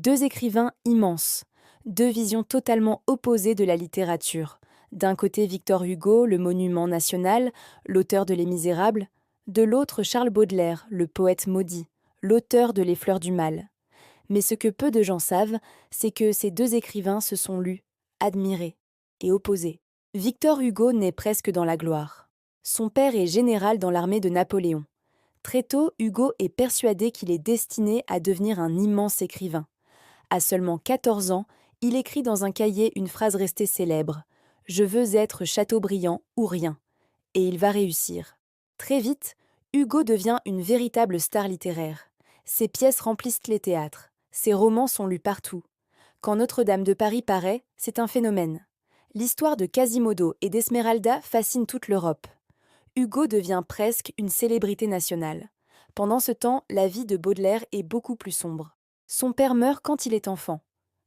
Deux écrivains immenses, deux visions totalement opposées de la littérature. D'un côté Victor Hugo, le monument national, l'auteur de Les Misérables, de l'autre Charles Baudelaire, le poète maudit, l'auteur de Les Fleurs du Mal. Mais ce que peu de gens savent, c'est que ces deux écrivains se sont lus, admirés et opposés. Victor Hugo naît presque dans la gloire. Son père est général dans l'armée de Napoléon. Très tôt, Hugo est persuadé qu'il est destiné à devenir un immense écrivain. À seulement 14 ans, il écrit dans un cahier une phrase restée célèbre : « Je veux être Chateaubriand ou rien ». Et il va réussir. Très vite, Hugo devient une véritable star littéraire. Ses pièces remplissent les théâtres. Ses romans sont lus partout. Quand Notre-Dame de Paris paraît, c'est un phénomène. L'histoire de Quasimodo et d'Esmeralda fascine toute l'Europe. Hugo devient presque une célébrité nationale. Pendant ce temps, la vie de Baudelaire est beaucoup plus sombre. Son père meurt quand il est enfant.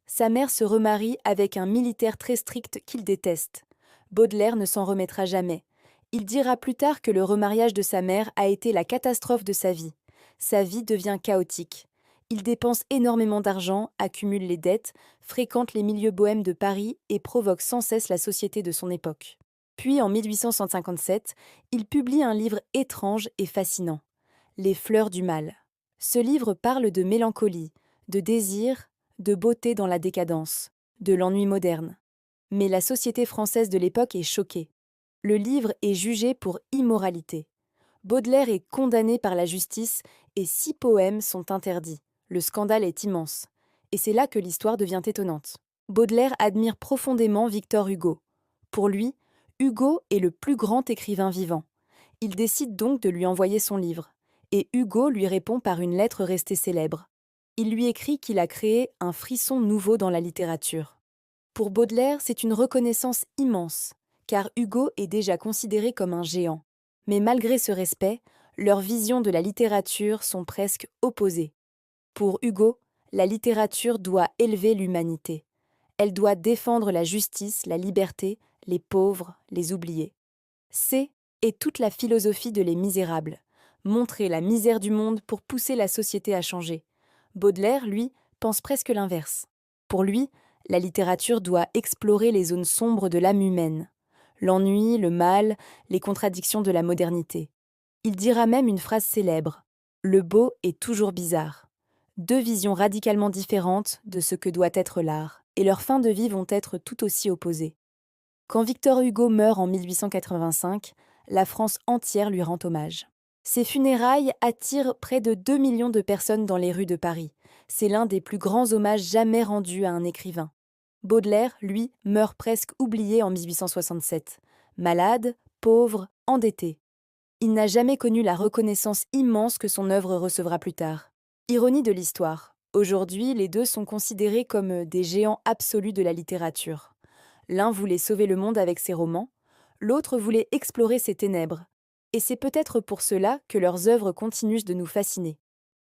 Sa mère se remarie avec un militaire très strict qu'il déteste. Baudelaire ne s'en remettra jamais. Il dira plus tard que le remariage de sa mère a été la catastrophe de sa vie. Sa vie devient chaotique. Il dépense énormément d'argent, accumule les dettes, fréquente les milieux bohèmes de Paris et provoque sans cesse la société de son époque. Puis, en 1857, il publie un livre étrange et fascinant, Les Fleurs du Mal. Ce livre parle de mélancolie, de désir, de beauté dans la décadence, de l'ennui moderne. Mais la société française de l'époque est choquée. Le livre est jugé pour immoralité. Baudelaire est condamné par la justice et 6 poèmes sont interdits. Le scandale est immense. Et c'est là que l'histoire devient étonnante. Baudelaire admire profondément Victor Hugo. Pour lui, Hugo est le plus grand écrivain vivant. Il décide donc de lui envoyer son livre. Et Hugo lui répond par une lettre restée célèbre. Il lui écrit qu'il a créé un frisson nouveau dans la littérature. Pour Baudelaire, c'est une reconnaissance immense, car Hugo est déjà considéré comme un géant. Mais malgré ce respect, leurs visions de la littérature sont presque opposées. Pour Hugo, la littérature doit élever l'humanité. Elle doit défendre la justice, la liberté, les pauvres, les oubliés. C'est toute la philosophie de Les Misérables. Montrer la misère du monde pour pousser la société à changer. Baudelaire, lui, pense presque l'inverse. Pour lui, la littérature doit explorer les zones sombres de l'âme humaine. L'ennui, le mal, les contradictions de la modernité. Il dira même une phrase célèbre : « Le beau est toujours bizarre ». Deux visions radicalement différentes de ce que doit être l'art, et leurs fins de vie vont être tout aussi opposées. Quand Victor Hugo meurt en 1885, la France entière lui rend hommage. Ses funérailles attirent près de 2 millions de personnes dans les rues de Paris. C'est l'un des plus grands hommages jamais rendus à un écrivain. Baudelaire, lui, meurt presque oublié en 1867. Malade, pauvre, endetté. Il n'a jamais connu la reconnaissance immense que son œuvre recevra plus tard. Ironie de l'histoire. Aujourd'hui, les deux sont considérés comme des géants absolus de la littérature. L'un voulait sauver le monde avec ses romans, l'autre voulait explorer ses ténèbres. Et c'est peut-être pour cela que leurs œuvres continuent de nous fasciner.